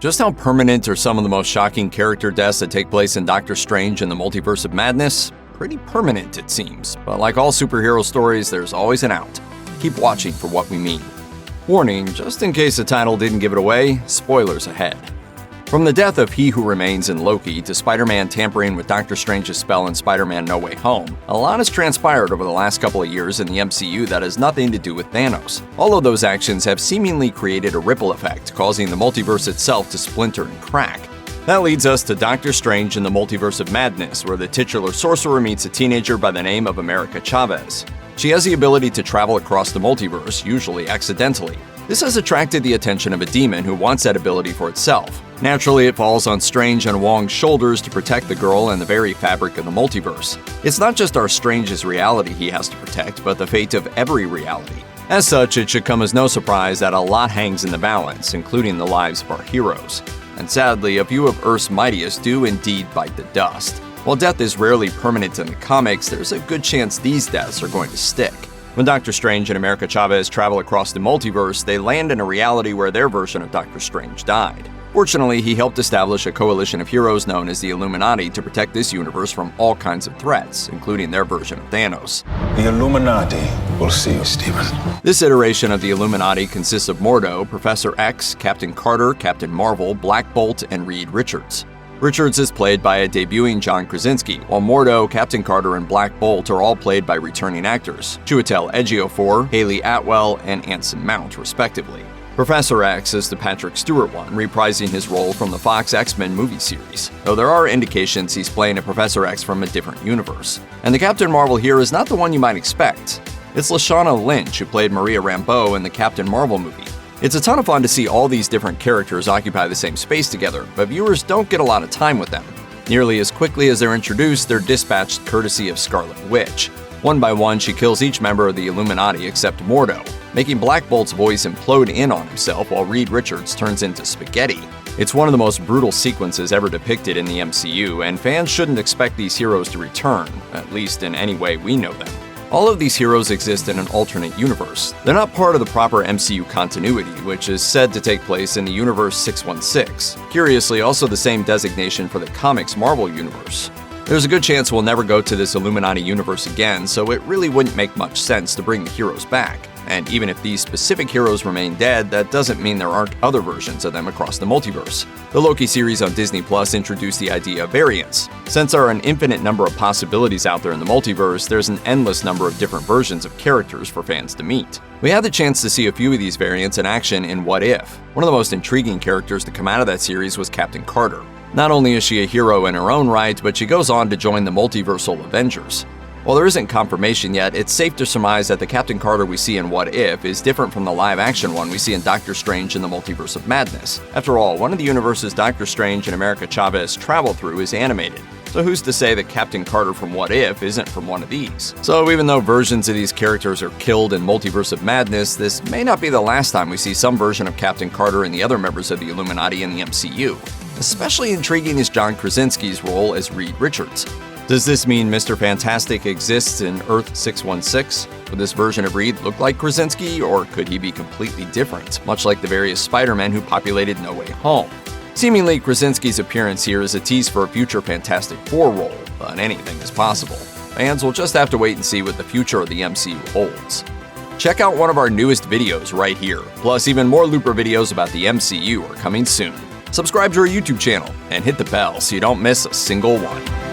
Just how permanent are some of the most shocking character deaths that take place in Doctor Strange and the Multiverse of Madness? Pretty permanent, it seems, but like all superhero stories, there's always an out. Keep watching for what we mean. Warning, just in case the title didn't give it away, spoilers ahead. From the death of He Who Remains in Loki to Spider-Man tampering with Doctor Strange's spell in Spider-Man No Way Home, a lot has transpired over the last couple of years in the MCU that has nothing to do with Thanos. All of those actions have seemingly created a ripple effect, causing the multiverse itself to splinter and crack. That leads us to Doctor Strange in the Multiverse of Madness, where the titular sorcerer meets a teenager by the name of America Chavez. She has the ability to travel across the multiverse, usually accidentally. This has attracted the attention of a demon who wants that ability for itself. Naturally, it falls on Strange and Wong's shoulders to protect the girl and the very fabric of the multiverse. It's not just our Strange's reality he has to protect, but the fate of every reality. As such, it should come as no surprise that a lot hangs in the balance, including the lives of our heroes. And sadly, a few of Earth's mightiest do indeed bite the dust. While death is rarely permanent in the comics, there's a good chance these deaths are going to stick. When Doctor Strange and America Chavez travel across the multiverse, they land in a reality where their version of Doctor Strange died. Fortunately, he helped establish a coalition of heroes known as the Illuminati to protect this universe from all kinds of threats, including their version of Thanos. The Illuminati will see you, Stephen. This iteration of the Illuminati consists of Mordo, Professor X, Captain Carter, Captain Marvel, Black Bolt, and Reed Richards. Richards is played by a debuting John Krasinski, while Mordo, Captain Carter, and Black Bolt are all played by returning actors, Chiwetel Ejiofor, Haley Atwell, and Anson Mount, respectively. Professor X is the Patrick Stewart one, reprising his role from the Fox X-Men movie series, though there are indications he's playing a Professor X from a different universe. And the Captain Marvel here is not the one you might expect. It's Lashana Lynch, who played Maria Rambeau in the Captain Marvel movie. It's a ton of fun to see all these different characters occupy the same space together, but viewers don't get a lot of time with them. Nearly as quickly as they're introduced, they're dispatched courtesy of Scarlet Witch. One by one, she kills each member of the Illuminati except Mordo, making Black Bolt's voice implode in on himself while Reed Richards turns into spaghetti. It's one of the most brutal sequences ever depicted in the MCU, and fans shouldn't expect these heroes to return, at least in any way we know them. All of these heroes exist in an alternate universe. They're not part of the proper MCU continuity, which is said to take place in the Universe 616. Curiously, also the same designation for the comics Marvel Universe. There's a good chance we'll never go to this Illuminati universe again, so it really wouldn't make much sense to bring the heroes back. And even if these specific heroes remain dead, that doesn't mean there aren't other versions of them across the multiverse. The Loki series on Disney Plus introduced the idea of variants. Since there are an infinite number of possibilities out there in the multiverse, there's an endless number of different versions of characters for fans to meet. We had the chance to see a few of these variants in action in What If. One of the most intriguing characters to come out of that series was Captain Carter. Not only is she a hero in her own right, but she goes on to join the multiversal Avengers. While there isn't confirmation yet, it's safe to surmise that the Captain Carter we see in What If is different from the live-action one we see in Doctor Strange in the Multiverse of Madness. After all, one of the universes Doctor Strange and America Chavez travel through is animated. So who's to say that Captain Carter from What If isn't from one of these? So even though versions of these characters are killed in Multiverse of Madness, this may not be the last time we see some version of Captain Carter and the other members of the Illuminati in the MCU. Especially intriguing is John Krasinski's role as Reed Richards. Does this mean Mr. Fantastic exists in Earth 616? Would this version of Reed look like Krasinski, or could he be completely different, much like the various Spider-Men who populated No Way Home? Seemingly, Krasinski's appearance here is a tease for a future Fantastic Four role, but anything is possible. Fans will just have to wait and see what the future of the MCU holds. Check out one of our newest videos right here, plus even more Looper videos about the MCU are coming soon. Subscribe to our YouTube channel and hit the bell so you don't miss a single one.